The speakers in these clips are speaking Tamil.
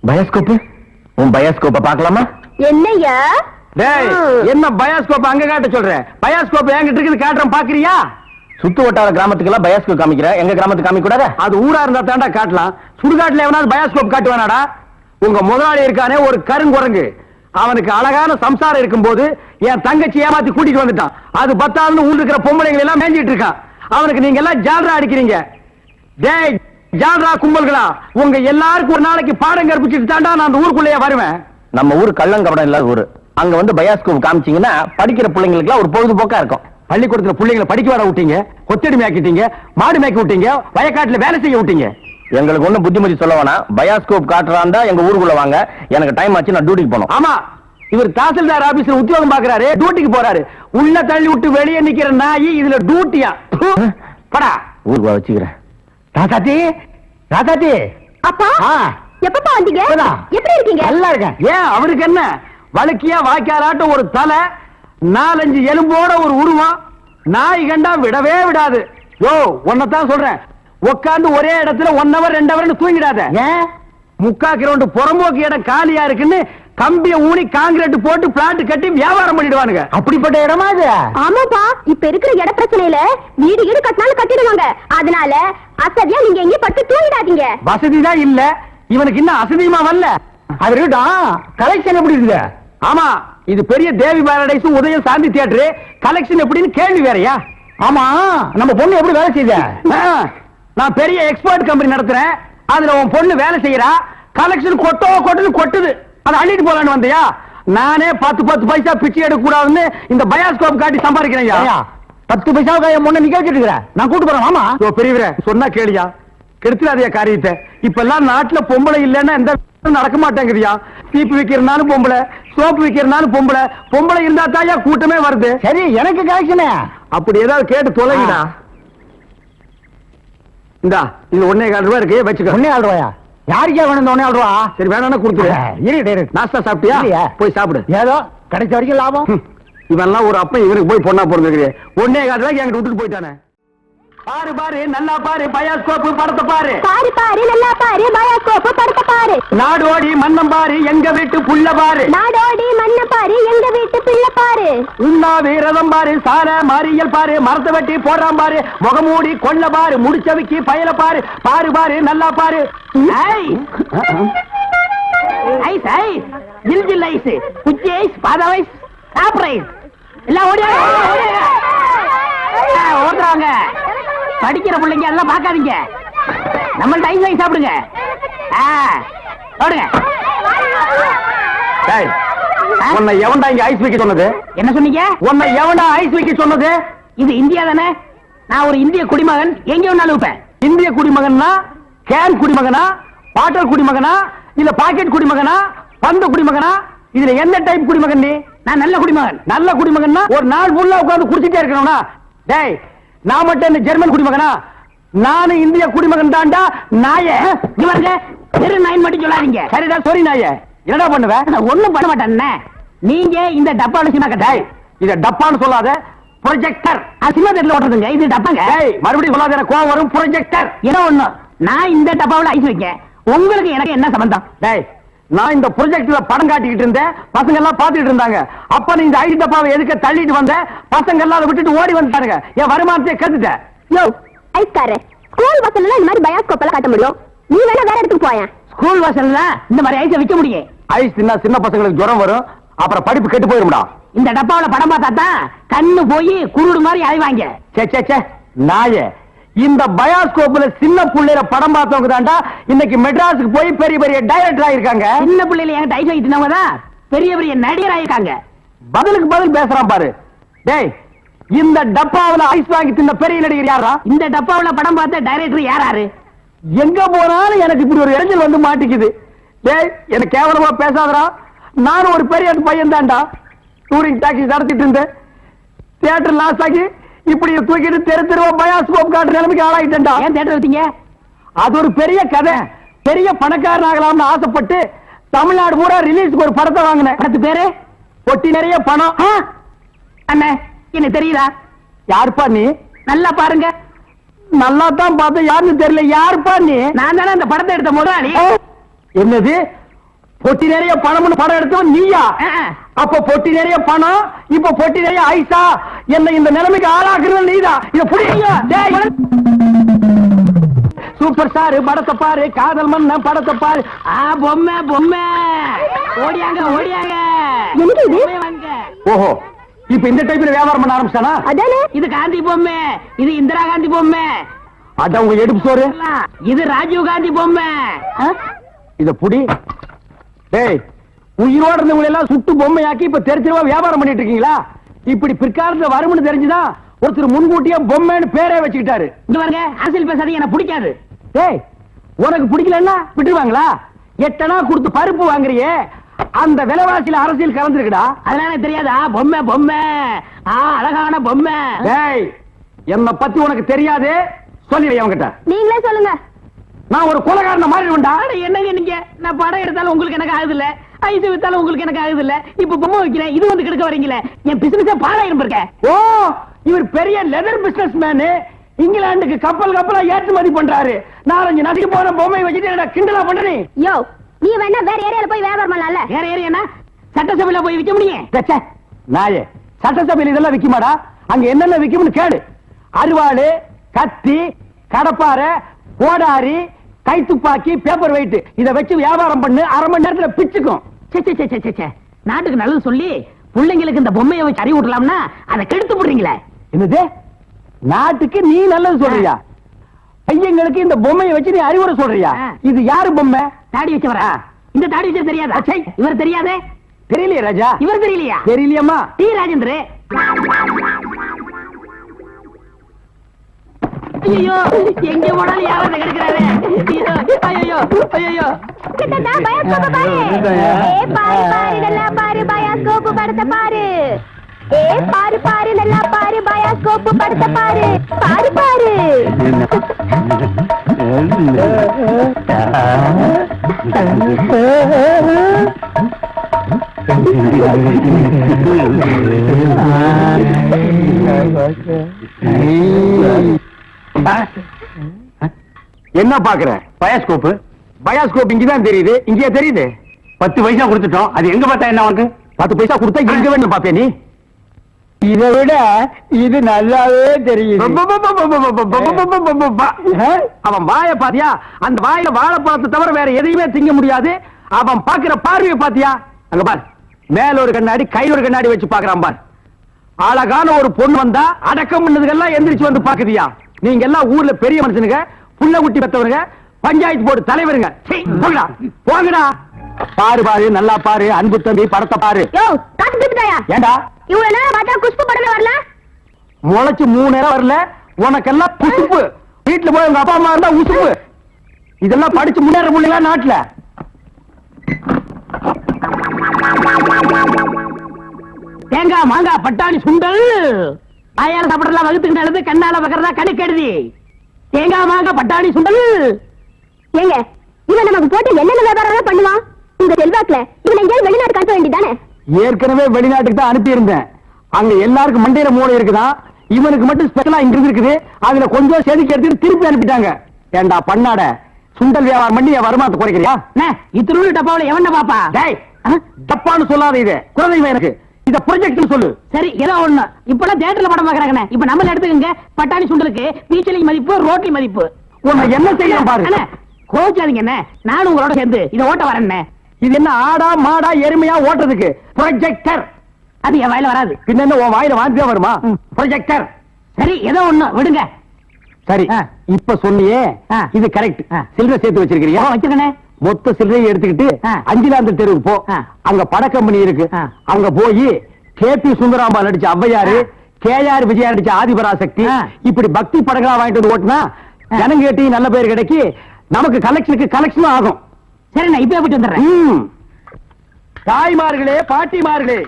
பயோஸ்கோப் உன் பயோஸ்கோப்ப பார்க்கலாமா? என்னையா என்ன பயோஸ்கோப் அங்க காட்ட சொல்ற? பயோஸ்கோப் என்கிட்ட இருக்குது, காட்டுறேன், பாக்குறியா? சுத்து வட்டார கிராமத்துக்கெல்லாம் பயோஸ்கோப் காமிக்கிற, எங்க கிராமத்துக்கு காமிக்க கூடாதா? அது ஊரா இருந்தா தாண்டா காட்டலாம். சுடுகாட்டுல எவனாவது பயோஸ்கோப் காட்டுவானாடா? உங்க முதலாளி இருக்கானே ஒரு கருங்குரங்கு, அவனுக்கு அழகான சம்சாரம் இருக்கும் போது என் தங்கச்சி ஏமாத்தி கூட்டிட்டு வந்துட்டான். அது பத்தாதுன்னு ஊர் இருக்கிற பொம்பளைங்களை எல்லாம் மேஞ்சிட்டு இருக்கான். அவனுக்கு நீங்க எல்லாம் ஜால்ரா அடிக்கிறீங்க. டேய் ஜால்ரா கும்பல்களா, உங்க எல்லாருக்கும் ஒரு நாளைக்கு பாடம் கற்பிச்சுட்டு தாண்டா நான் அந்த ஊருக்குள்ளேயே வருவேன். நம்ம ஊர் கள்ளங்கபடம் இல்லாத ஊரு. அங்க வந்து பயோஸ்கோப் காமிச்சீங்கன்னா படிக்கிற பிள்ளைங்களுக்கு எல்லாம் ஒரு பொழுதுபோக்கா இருக்கும். பள்ளிக்கூடத்துல பிள்ளைங்களை படிக்க வர விட்டீங்க, கொத்தடி மேய்க்கிட்டீங்க, மாடு மேய்க்க விட்டீங்க, வயக்காட்டுல வேலை செய்ய விட்டீங்க. எங்களுக்கு ஒண்ணு புத்திமதி சொல்ல வேணாம். பயோஸ்கோப் காட்டுறாண்டா எங்க ஊருக்குள்ள வாங்க, எனக்கு டைம் ஆச்சு, நான் டியூட்டிக்கு போகணும். ஆமா, இவர் தாசில்தார் ஆபீஸ்ல உத்தியோகம் பாக்குறாரு, டியூட்டிக்கு போறாரு. உள்ள தள்ளி விட்டு வெளியே நிக்கிற நாய் இதுல டியூட்டியா? படா ஊருக்கு வச்சுக்கிறேன். ராசாத்தி, ராசாத்தி. அப்பா எப்பப்பா வந்தீங்க? எப்படி இருக்கீங்க? நல்லா இருக்கேன். ஏன் அவருக்கு என்ன? வழுக்கியா வாய்க்காலாட்டம் ஒரு தலை, 4-5 எலும்போட ஒரு உருவம், நாய் கண்டா விடவே விடாது. யோ உன்னதான் சொல்றேன், உட்காந்து ஒரே இடத்துல 1 hour 2 hour தூங்கிடாத. ஏன்? 3/4 கிரவுண்ட் புறம்போக்கு இடம் காலியா இருக்குன்னு கம்பிய ஊனி காங்கிரீட் போட்டு பிளாட் கட்டி வியாபாரம் பண்ணிடுவானுங்க. அப்படிப்பட்ட இடமா இது? ஆமாப்பா, இப்ப இருக்கிற இட பிரச்சனையில வீடு வீடு கட்டினாலும் கட்டிடுவாங்க. அதனால அசதியா நீங்க எங்க படுத்து தூங்கிடாதீங்க. வசதி தான் இல்ல, இவனுக்கு இன்னும் அசதியுமா வரல. அது இருக்கட்டும், கலெக்ஷன் எப்படி இருக்குது? ஆமா, இது பெரிய தேவி பாரடைஸ் உதயம் சாந்தி தியேட்டர், கலெக்ஷன் எப்படின்னு கேள்வி வேறயா? ஆமா, நம்ம பொண்ணு எப்படி வேலை செய்த? நான் பெரிய எக்ஸ்போர்ட் கம்பெனி நடத்துறேன், அதுல உன் பொண்ணு வேலை செய்யறா. கலெக்ஷன் கொட்டுது, அதை அள்ளிட்டு போலான்னு வந்தியா? நானே 10 பைசா பிச்சை எடுக்க கூடாதுன்னு இந்த பயோஸ்கோப் காட்டி சம்பாதிக்கிறேன். 10 பைசாவுக்கு என் பொண்ணு நிகழ்ச்சிட்டு இருக்கிறேன், நான் கூட்டு போறேன். ஆமா பெரியவரே, சொன்னா கேளியா, கெடுத்துடாதே காரியத்தை. இப்ப எல்லாம் நாட்டுல பொம்பளை இல்லன்னா எந்த நடக்க மாட்டேங்குதியா? சீப்பு விக்கிறனாலும் பொம்பளை, சோப்பு விக்கிறனாலும் பொம்பளை, பொம்பளை இருந்தா தாயா கூட்டமே வருது. சரி, எனக்கு கலெக்ஷன் அப்படி ஏதாவது கேட்டு தொலைங்கடா. இந்தா இது 1.25 ரூபாய் இருக்கு, வச்சுக்க. 1.25 ரூபாயா? யாருக்கே வேணும் இந்த 1.25 ரூபா? சரி வேணா கொடுத்துரு. நாஸ்தா சாப்பிட்டியா? போய் சாப்பிடு. ஏதோ கிடைச்ச வரைக்கும் லாபம். இவெல்லாம் ஒரு அப்ப இவனுக்கு போய் பொண்ணா போறது. 1.25 ரூபாய்க்கு என்கிட்ட விட்டுட்டு போயிட்டானே. பாரு பாரு நல்லா பாரு, பயோஸ்கோப் படத்தை பாரு. பாரு பாரு நல்லா பாரு, பயோஸ்கோப் படத்தை பாரு. நாடோடி மன்னம் பாரு, எங்க வீட்டு புள்ள பாரு. நாடோடி மன்னம் பாரு, எங்க வீட்டு பிள்ளை பாரு. உண்ணாவி ரதம் பாரு, சார மாரியல் பாரு, மரத்தை வெட்டி போடுறான் பாரு, முகமூடி கொள்ள பாரு, முடிச்சவிக்கு பயல பாரு. பாரு பாரு நல்லா பாரு. ஐஸ் ஐஸ், ஜில் ஜில் ஐஸ், குச்சி ஐஸ், பாதா ஐஸ், சாப்பிட்ற ஐஸ் எல்லாம் ஓடுறாங்க. படிக்கிற பிள்ளைங்க எல்லாம் பார்க்காதீங்க, நம்மள்ட்ட ஐஸ் வாங்கி சாப்பிடுங்க. ஓடுங்க. உன்னை எவன்டா இங்க ஐஸ் வைக்க சொன்னது? என்ன சொன்னீங்க? உன்னை எவன்டா ஐஸ் வைக்க சொன்னது? இது இந்தியா தானே, நான் ஒரு இந்திய குடிமகன், எங்க வேணாலும் வைப்பேன். இந்திய குடிமகன்னா கேன் குடிமகனா, பாட்டல் குடிமகனா, இல்ல பாக்கெட் குடிமகனா, பந்து குடிமகனா? இதுல எந்த டைப் குடிமகன் நீ? நான் நல்ல குடிமகன். நல்ல குடிமகன்னா ஒரு நாள் ஃபுல்லா உட்கார்ந்து குடிச்சிட்டே இருக்கணும்னா? டேய், நான் மட்டும் என்ன ஜெர்மன் குடிமகனா? நானும் இந்திய குடிமகன் தான்டா. நாயே தெரு நாயின் மட்டும் சொல்லாதீங்க. சரிடா, சாரி நாயே. என்னடா பண்ணுவேன்? ஒண்ணும் பண்ண மாட்டேன். நீங்க இந்த டப்பால சினிமா கட்டாய். இத டப்பான்னு சொல்லாத, ப்ரொஜெக்டர். சினிமா தேட்டர்ல ஓட்டுறதுங்க, இது டப்பாங்க. மறுபடியும் சொல்லாத, எனக்கு கோவம் வரும். ப்ரொஜெக்டர் ஏதோ ஒண்ணு. நான் இந்த டப்பாவில் ஐஸ் வைக்க, உங்களுக்கு எனக்கு என்ன சம்பந்தம்? டேய், நான் இந்த ப்ரொஜெக்ட்ல படம் காட்டிக்கிட்டு இருந்தேன், பசங்க எல்லாம் பாத்துட்டு இருந்தாங்க. அப்ப நீ இந்த ஐஸ் டப்பாவை எதுக்கு தள்ளிட்டு வந்த? பசங்க எல்லாம் அதை விட்டுட்டு ஓடி வந்துட்டானுங்க. என் வருமானத்தை கத்துட்டேன். யோ ஐஸ்காரே, ஸ்கூல் வாசல்ல இந்த மாதிரி பயோஸ்கோப் எல்லாம் காட்ட முடியும், நீ வேணா வேற இடத்துக்கு போயேன். ஸ்கூல் வாசல்ல இந்த மாதிரி ஐஸை விற்க முடியும்? ஐஸ் தின்னா சின்ன பசங்களுக்கு ஜுரம் வரும், அப்புறம் படிப்பு கெட்டு போயிரும்டா. இந்த டப்பாவில படம் பார்த்தா தான் கண்ணு போய் குருடு மாதிரி அலைவாங்க. சே சே சே நாயே, இந்த பயோஸ்கோப்ல சின்ன புள்ளையில படம் பார்த்தவங்க தாண்டா இன்னைக்கு மெட்ராஸுக்கு போய் பெரிய பெரிய டைரக்டர் ஆயிருக்காங்க. சின்ன புள்ளையில என்கிட்ட ஐஸ் வைக்கிட்டவங்க தான் பெரிய பெரிய நடிகர் ஆயிருக்காங்க. பதிலுக்கு பதில் பேசுறான் பாரு. டேய், இந்த டப்பாவுல ஐஸ் வாங்கி தின்ன பெரிய நடிகர் யாரா? இந்த டப்பாவுல படம் பார்த்த டைரக்டர் யாராரு? எங்க போனாலும் எனக்கு இப்படி ஒரு இடைஞ்சல் வந்து மாட்டிக்குது. டேய், எனக்கு கேவலமா பேசாதடா. நானும் ஒரு பெரிய பையன் தான்டா. டூரிங் டாக்ஸி நடத்திட்டு இருந்தேன். தியேட்டர் லாஸ் ஆகி இப்படி தூக்கிட்டு தெரு தெருவா பயோஸ்கோப் காட்டுற நிலைமைக்கு ஆளாயிட்டேன்டா. ஏன் தியேட்டர் வச்சீங்க? அது ஒரு பெரிய கதை. பெரிய பணக்காரன் ஆகலாம்னு ஆசைப்பட்டு தமிழ்நாடு பூரா ரிலீஸ்க்கு ஒரு படத்தை வாங்கினேன். படத்து பேரு பொட்டி நிறைய பணம். அண்ணே, என்ன தெரியுதா? யாருப்பா நீ? நல்லா பாருங்க. நல்லா தான் பார்த்தா யாருன்னு தெரியல. யாருப்பா நீ? நான் தானே அந்த படத்தை எடுத்த முதலாளி. என்னது, பொட்டி நிறைய பணம்னு படம் எடுத்தவன் நீயா? அப்ப பொட்டி நிறைய பணம், இப்ப பொட்டி நிறைய ஐசா, என்ன இந்த நிலைமைக்கு ஆளாக்குறது நீதான். இத புடிங்க. சூப்பர் ஸ்டார் படத்தை பாரு, காதல் மன்னன் படத்தை பாரு. பொம்மை பொம்மை ஓடியாங்க ஓடியாங்க. ஓஹோ, இப்ப இந்த டைப்ல வியாபாரம் பண்ண ஆரம்பிச்சானா? அதானே. இது காந்தி பொம்மை, இது இந்திரா காந்தி பொம்மை. அட உங்க எடுப்பு சோறு. இது ராஜீவ் காந்தி பொம்மை. இத புடி. டேய், உயிரோட இருந்தவங்க எல்லாம் சுட்டு பொம்மையாக்கி இப்ப தெரிஞ்சவா வியாபாரம் பண்ணிட்டு இருக்கீங்களா? இப்படி பிற்காலத்துல வரும்னு தெரிஞ்சுதான் ஒருத்தர் முன்கூட்டியே பொம்மைன்னு பேரே வச்சுக்கிட்டாரு. இங்க பாருங்க, அரசியல் பேசாதீங்க, எனக்கு பிடிக்காது. டேய், உனக்கு பிடிக்கலன்னா விட்டுருவாங்களா? 8 அணா கொடுத்து பருப்பு வாங்குறியே, அந்த விலைவாசியில அரசியல் கலந்துருக்குடா. அதனால தெரியாதா? பொம்மை பொம்மை, அழகான பொம்மை. டேய், என்ன பத்தி உனக்கு தெரியாது, சொல்லி அவங்கிட்ட. நீங்களே சொல்லுங்க. நான் ஒரு கொலைகாரன மாறிடுவேன்டா. என்னங்க நீங்க? நான் படம் எடுத்தாலும் உங்களுக்கு எனக்கு ஆகுது இல்ல, ஐஸ் வித்தாலும் உங்களுக்கு எனக்கு ஆகுது இல்ல, இப்ப பொம்மை வைக்கிறேன், இது வந்து கெடுக்க வரீங்களே, என் பிசினஸே பாழாயிரும் இருக்க. ஓ, இவர் பெரிய லெதர் பிசினஸ் மேனு, இங்கிலாந்துக்கு கப்பல் கப்பலா ஏற்றுமதி பண்றாரு. 4-5 நாட்டுக்கு போற பொம்மை வச்சுட்டு கிண்டலா பண்றீ? யோ, நீ வேணா வேற ஏரியால போய் வியாபாரம் பண்ணலாம்ல. வேற ஏரியானா சட்டசபையில போய் விக்க முடியும்? நாயே, சட்டசபையில இதெல்லாம் விக்குமாடா? அங்க என்னென்ன விக்கும்னு கேளு. அருவாளு, கத்தி, கடப்பாரை, கோடாரி, கை துப்பாக்கி, பேப்பர் வெயிட், இத வச்சு வியாபாரம் பண்ணு, 1/2 மணி நேரத்துல பிச்சுக்கும். நாட்டுக்கு நல்லது சொல்லி பிள்ளைங்களுக்கு இந்த பொம்மையை வச்சு அறிவுட்டலாம்னா அதை கெடுத்து போடுறீங்களே. என்னது? நாட்டுக்கு நீ நல்லது சொல்றியா? பையங்களுக்கு இந்த பொம்மையை வச்சு நீ அறிவுரை சொல்றியா? இது யாரு பொம்மை? தாடி வச்சவரா? இந்த தாடி வச்சது தெரியாதா? இவர் தெரியாதே? தெரியலையே ராஜா. இவர் தெரியலையா? தெரியலையம்மா. டி ராஜேந்திர. ஐயோ, எங்க போனாலும் யாராவது கிடைக்கிறாரு. ஐயோ ஐயோ. கிட்டடா பயாஸ்கோப் பாரு. பாரு பாரு நல்லா பாரு, பயாஸ்கோப் படத்தை பாரு. பாரு பாரு நல்லா பாரு, பயாஸ்கோப் படத்தை பாரு. பாரு பாரு. என்ன பாக்குற? பயாஸ்கோப். பயாஸ்கோப் இங்கதான் தெரியுது. இங்கே தெரியுது. 10 பைசா கொடுத்துட்டோம், அது எங்க பார்த்தா என்ன உனக்கு? 10 பைசா கொடுத்தா எங்க வேணும் பாப்பே நீ? இதை விட இது நல்லாவே தெரியுது. அவன் வாய பாத்தியா? அந்த வாயில வாழைப்பழத்தை தவிர வேற எதையுமே திங்க முடியாது. அவன் பாக்குற பார்வையை பாத்தியா? அங்க பார், மேல ஒரு கண்ணாடி, கையில ஒரு கண்ணாடி வச்சு பாக்குறான் பார். அழகான ஒரு பொண்ணு வந்தா அடக்கம் பண்ணதுக்கெல்லாம் எந்திரிச்சு வந்து பாக்குதியா? நீங்க எல்லாம் ஊர்ல பெரிய மனுஷனுங்க, புள்ள குட்டி பெத்தவருங்க, பஞ்சாயத்து போர்டு தலைவருங்க. போங்கடா. பாரு பாரு, நல்லா பாரு, அன்பு தம்பி படத்தை பாரு. ஏண்டா இவ்வளவு நேரம் பார்த்தா குஷ்பு படமே வரல? முளைச்சு 3 நேரம் வரல, உனக்கெல்லாம் குசுப்பு. வீட்டுல போய் உங்க அப்பா அம்மா இருந்தா உசுப்பு. இதெல்லாம் படிச்சு முன்னேற முடியல நாட்டுல. தேங்காய் மாங்காய் பட்டாணி சுண்டல் ஆயார சாப்பிடலாம், வகுத்துக்கு நல்லது, கண்ணால வகர்றதா கணக்கெடுதி. தேங்காய் மாங்காய் பட்டாணி சுண்டல். ஏங்க, இவன் நமக்கு போட்டு என்னென்ன வியாபாரம் பண்ணுவான்? உங்க செல்வாக்குல இவன் எங்கேயாவது வெளிநாட்டுக்கு அனுப்ப வேண்டியதானே? ஏற்கனவே வெளிநாட்டுக்கு தான் அனுப்பி இருந்தேன். அங்க எல்லாருக்கும் மண்டையில மூளை இருக்குதான், இவனுக்கு மட்டும் ஸ்பெஷலா இங்க இருக்குது. அதுல கொஞ்சம் செதுக்கி எடுத்துட்டு திருப்பி அனுப்பிட்டாங்க. ஏண்டா பண்ணாட, சுண்டல் வியாபாரம் பண்ணி என் வருமானத்தை குறைக்கிறியா? இத்திரு டப்பாவில எவன பாப்பா? டப்பான்னு சொல்லாத, இது குழந்தைங்க எனக்கு. இத ப்ரொஜெக்ட் சொல்லு. சரி, ஏதோ ஒண்ணு. இப்பெல்லாம் தியேட்டர்ல படம் பாக்குறாங்க. இப்ப நம்ம எடுத்துக்கங்க, பட்டாணி சுண்டலுக்கு பீச்சலி மதிப்பு, ரோட்டி மதிப்பு. உன்னை என்ன செய்யணும் பாரு. கோச்சாதீங்க, நானும் உங்களோட சேர்ந்து இதை ஓட்ட வரேன். இது என்ன ஆடா மாடா எருமையா ஓட்டுறதுக்கு? ப்ரொஜெக்டர். அது என் வாயில வராது. பின்ன உன் வாயில வாந்தியா வருமா? ப்ரொஜெக்டர். சரி, ஏதோ ஒண்ணு விடுங்க. சரி, இப்ப சொன்னியே இது கரெக்ட். சில்லறை சேர்த்து வச்சிருக்கிறியா? வச்சிருக்கேன். மொத்த சில்லறையை எடுத்துக்கிட்டு அஞ்சிலாந்த தெருவுக்கு போ. அங்க பட கம்பெனி இருக்கு. அங்க போய் கேபி சுந்தராம்பாள் நடிச்ச ஔவையாரு, கேஆர் விஜயா நடிச்ச ஆதிபராசக்தி, இப்படி பக்தி படங்களா வாங்கிட்டு வந்து ஓட்டுனா ஜனங்க கேட்டி நல்ல பேர் கிடைக்கி, நமக்கு கலெக்ஷனுக்கு கலெக்ஷனும் ஆகும். சரி, நான் இப்ப போயிட்டு வந்துடுறேன். தாய்மார்களே, பாட்டிமார்களே,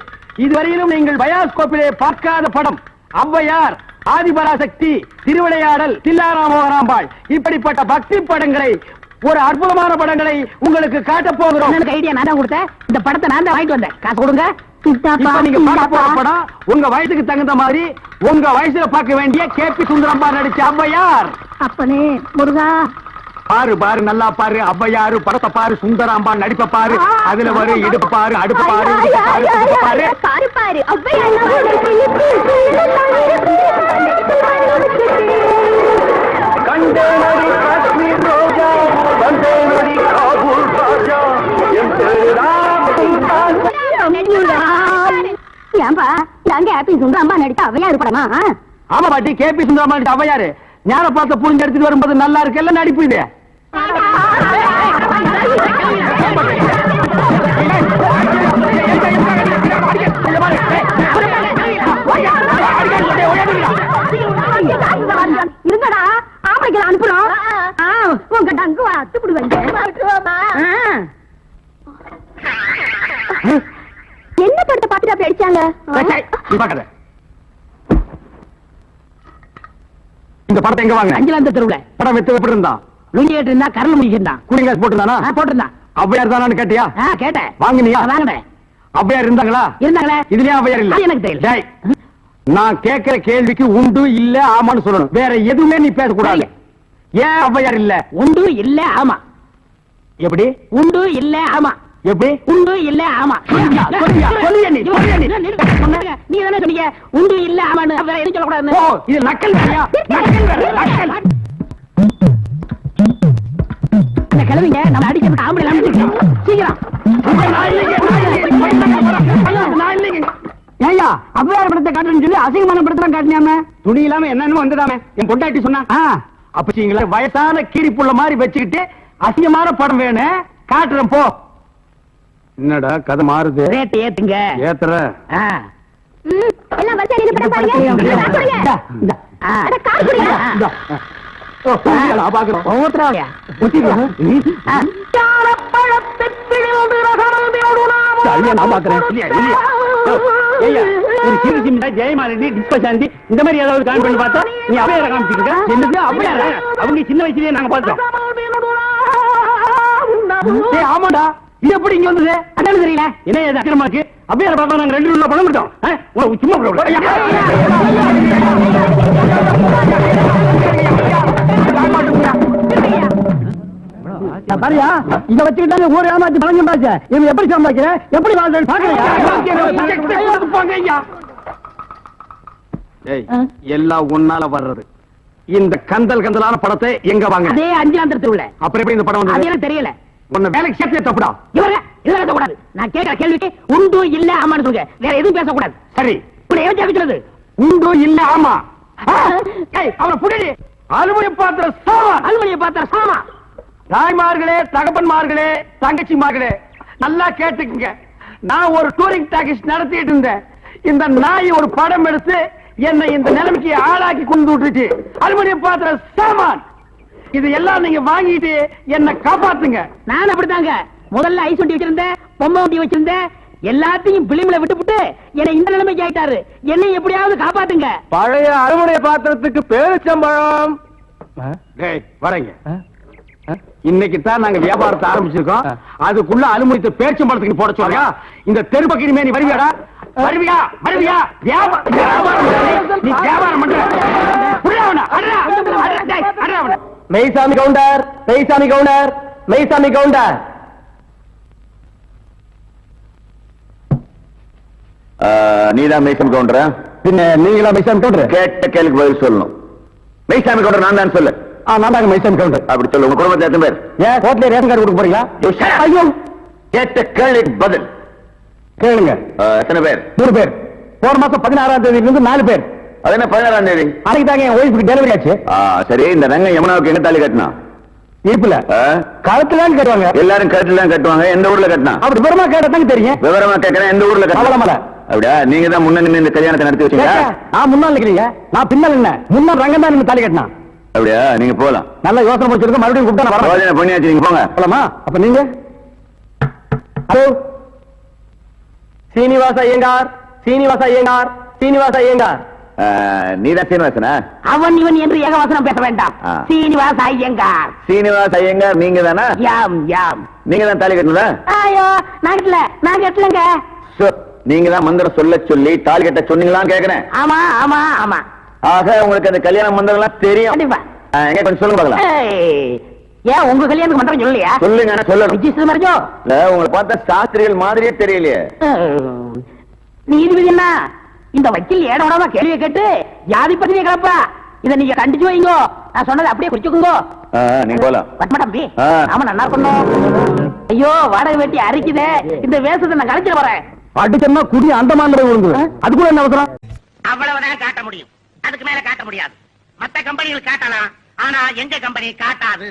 இதுவரையிலும் நீங்கள் பயாஸ்கோப்பிலே பார்க்காத படம் ஔவையார், ஆதிபராசக்தி, திருவிளையாடல், தில்லாராமோகராம்பாள், இப்படிப்பட்ட பக்தி படங்களை, ஒரு அற்புதமான படங்களை உங்களுக்கு காட்ட போகிறோம். எனக்கு ஐடியா நான் தான் கொடுத்தேன். இந்த படத்தை நான் தான் வாங்கிட்டு வந்தேன். காசு கொடுங்க. இப்ப நீங்க பார்க்க போற படம் உங்க வயசுக்கு தகுந்த மாதிரி, உங்க வயசுல பார்க்க வேண்டிய கேபி சுந்தரம்பாள் நடிச்ச ஔவையார். அப்பனே முருகா, பாரு பாரு நல்லா பாரு ஔவையாரு படத்தை பாரு சுந்தராம்பா நடிப்ப பாரு அதுல வரும் இடுப்பு பாரு அடுப்பு பாரு இடுப்பு பாரு, துடுப்பு பாரு பாரு பாரு ஔவையா கண்டேனடி காஷ்மீர் ரோஜா கண்டேனடி காபூல் ராஜா என் ஏன்பா அங்க ஹாப்பி சுந்தரம்மா நடித்த ஔவையாரு படமா ஆமா பாட்டி கேபி சுந்தராம்பா நடித்த ஔவையாரு ஞான பார்த்த புரிஞ்சு எடுத்துட்டு வரும்போது நல்லா இருக்கு எல்லாம் நடிப்பு இது இருங்கடா ஆம்பளைக்கு அனுப்புறோம் உங்க டங்கு அத்துப்பிடுவாங்க என்ன படத்தை பார்த்துட்டு அப்படி அடிச்சாங்க நீ பாக்காத. இந்த படத்தை எங்க வாங்க அஞ்சலாந்த தெருவுல படம் வெத்து எப்படி இருந்தான் லுங்கி கேட்டு இருந்தா கரல் முடிக்கிருந்தான் கூலிங் கிளாஸ் போட்டுருந்தானா போட்டிருந்தான் ஔவையார் தானான்னு கேட்டியா கேட்டேன் வாங்கினியா வாங்கினேன் ஔவையார் இருந்தாங்களா இருந்தாங்களே இதுலயே ஔவையார் இல்ல அது எனக்கு தெரியல. டேய், நான் கேட்கிற கேள்விக்கு உண்டு இல்ல ஆமான்னு சொல்லணும் வேற எதுவுமே நீ பேசக்கூடாது ஏன் ஔவையார் இல்ல உண்டு இல்ல ஆமா எப்படி உண்டு இல்ல ஆமா எப்படி உண்டு இல்ல ஆமா சொல்லுங்க, சொல்லுங்க நீ, சொல்லுங்க நீ. நீ தானே சொன்னீங்க உண்டு இல்ல ஆமான்னு வேற எதுவும் சொல்லக்கூடாது ஓ இது நக்கல் வேறையா நக்கல் வேற நக்கல் அந்த கிழவிங்க நம்ம அடிக்கப்பட்ட ஆம்பளை அனுப்பிச்சிருக்கோம் சீக்கிரம் ஏய்யா ஔவையார் படத்தை காட்டுன்னு சொல்லி அசிங்கமான படத்தை காட்டினாம துணி இல்லாம என்னன்னு வந்ததாமே என் பொண்டாட்டி சொன்னா அப்பீங்களா வயசான கீரி புள்ள மாதிரி வச்சுக்கிட்டு அசிங்கமான படம் வேணும் காட்டுறேன் போ என்னடா கதை மாறுது ரேட் ஏத்துங்க ஏத்துற எல்லாம் வரிசையில நின்னு படம் பாருங்க அட கார் குடிங்க பாக்குறோம் ஒவ்வொருத்தராவையா ஜெயமாலினி டிஸ்பசாந்தி இந்த மாதிரி ஏதாவது காமி பண்ணி பார்த்தா நீ அவையார காமிச்சிருக்க என்னது அவையார அவங்க சின்ன வயசுலயே நாங்க பார்த்தோம் ஆமாடா இது எப்படி இங்க வந்தது அதான் தெரியல என்ன இது அக்கிரமா இருக்கு அவையார பார்த்தா நாங்க 2 ரூபா பணம் விட்டோம் சும்மா பாரியா இத வச்சுக்கிட்டாங்க ஊர் ஏமாத்தி பழஞ்சம் பாச்ச இவங்க எப்படி சம்பாதிக்கிற எப்படி வாழ்றேன்னு பாக்குறீங்க எல்லாம் ஒன்னால வர்றது இந்த கந்தலான படத்தை எங்க வாங்க அதே அஞ்சலாந்த தெருவுல அப்புறம் எப்படி இந்த படம் அது வந்தது எனக்கு தெரியல உன்னை வேலைக்கு சேர்த்தே தப்புடா இவரே இதெல்லாம் பேசக்கூடாது நான் கேட்கிற கேள்விக்கு உண்டு இல்ல ஆமான்னு சொல்லுங்க வேற எதுவும் பேசக்கூடாது சரி இப்படி ஏன் ஜெபிக்கிறது உண்டு இல்ல ஆமா அவனை புடி அலுவலி பாத்திர சாமான் அலுவலியை பார்த்தா சாமா தாய்மார்களே தகப்பன்மார்களே தங்கச்சிமார்களே நல்லா கேட்டுக்குங்க நான் ஒரு டூரிங் டாக்கீஸ் நடத்திட்டு இருந்தேன் இந்த நாய் ஒரு படம் எடுத்து என்னை இந்த நிலைமைக்கு ஆளாக்கி கொண்டு விட்டுச்சு அலுமினிய பாத்திர சாமான் இது எல்லாம் நீங்க வாங்கிட்டு என்ன காப்பாத்துங்க நான் அப்படித்தாங்க முதல்ல ஐஸ் ஒட்டி வச்சிருந்தேன் பொம்மை ஒட்டி வச்சிருந்தேன் எல்லாத்தையும் பிலிமில விட்டுப்புட்டு என்னை இந்த நிலைமைக்கு ஆயிட்டாரு என்னை எப்படியாவது காப்பாத்துங்க பழைய அலுமினிய பாத்திரத்துக்கு பேரிச்சம்பழம் வரங்க இன்னைக்கு தான் நாங்க வியாபாரத்தை ஆரம்பிச்சிருக்கோம் அதுக்குள்ள அலுமினியத்தை பேரிச்சம்பழத்துக்கு போட சொல்றியா இந்த தெரு பக்கிரிமே நீ வருவியாடா வருவியா வருவியா நீ வியாபாரம் பண்ற மெய்சாமி கவுண்டர் மெய்சாமி கவுண்டர் மெய்சாமி கவுண்டர் நீதான் மெய்சாமி கவுண்டரா பின்ன நீங்களா மெய்சாமி கவுண்டர் கேட்ட கேள்விக்கு பதில் சொல்லணும் மெய்சாமி கவுண்டர் நான் தான் சொல்லு நான் தாங்க மைசம் கவுண்டர் அப்படி சொல்லு உங்க குடும்பத்தை எத்தனை பேர் ஏன் கோட்ல ரேஷன் கார்டு கொடுக்க போறீங்களா ஐயோ கேட்ட கேள்விக்கு பதில் கேளுங்க எத்தனை பேர் 3 பேர் போன மாசம் 16ஆம் தேதியில இருந்து 4 பேர் அது என்ன 16ஆம் தேதி அன்னைக்கு தாங்க என் ஒய்ஃபுக்கு டெலிவரி ஆச்சு சரி இந்த ரங்க யமுனாவுக்கு எங்க தாலி கட்டினா இடுப்புல கழுத்துலான்னு கட்டுவாங்க எல்லாரும் கழுத்துல தான் கட்டுவாங்க எந்த ஊர்ல கட்டினா அப்படி விவரமா கேட்டதாங்க தெரியும் விவரமா கேட்கறேன் எந்த ஊர்ல கட்டலாம் அப்படியா நீங்க தான் முன்ன நின்னு இந்த கல்யாணத்தை நடத்தி வச்சீங்க நான் முன்னாள் நிக்கிறீங்க நான் பின்னால் என்ன முன்னாள் ரங்கம் தான் தாலி கட்டினா அப்படியா நீங்க போலாம் நல்ல யோசனை முடிச்சிருக்க மறுபடியும் கூப்பிட்டா நான் வரேன் யோசனை பண்ணியாச்சு நீங்க போங்க போலாமா அப்ப நீங்க ஹலோ சீனிவாச ஐயங்கார் சீனிவாச ஐயங்கார் சீனிவாச ஐயங்கார் நீதான் சீனிவாசனா அவன் இவன் என்று ஏகவசனம் பேச வேண்டாம் சீனிவாச ஐயங்கார் சீனிவாச ஐயங்கார் நீங்க தானா யாம் யாம் நீங்க தான் தாலி கட்டினதா ஐயோ நான் கட்டலங்க நீங்க தான் மந்திரம் சொல்ல சொல்லி தாலி கட்ட சொன்னீங்களான்னு கேக்குறேன் ஆமா ஆமா ஆமா ஆக உங்களுக்கு அந்த கல்யாண மந்திரம் எல்லாம் தெரியும் கண்டிப்பா எங்க கொஞ்சம் சொல்லுங்க பார்க்கலாம் ஏன் உங்க கல்யாணத்துக்கு மந்திரம் சொல்லலையா? சொல்லுங்க சொல்லணும். ரிஜிஸ்டர் மறைஞ்சோ? இல்ல, உங்களை பார்த்தா சாஸ்திரிகள் மாதிரியே தெரியலையே. நீதிபதி என்ன இந்த வக்கீல் ஏட விடாம கேள்வியை கேட்டு ஜாதி பத்திரிகை கிளப்பா. இதை நீங்க கண்டிச்சு வைங்கோ. நான் சொன்னதை அப்படியே குறிச்சுக்குங்கோ. நீங்க போலாம். பத்மா தம்பி, ஆ. ஆமா நல்லா இருக்கணும். ஐயோ வாடகை வெட்டி அரிக்குதே, இந்த வேஷத்தை நான் கழிச்சிட வரேன். அடிச்சோம்னா குடி அந்த மாதிரி விழுந்து. அது கூட என்ன அவசரம்? அவ்வளவுதான் காட்ட முடியும், அதுக்கு மேல காட்ட முடியாது. மத்த கம்பெனிகள் காட்டலாம், ஆனா எங்க கம்பெனி காட்டாது.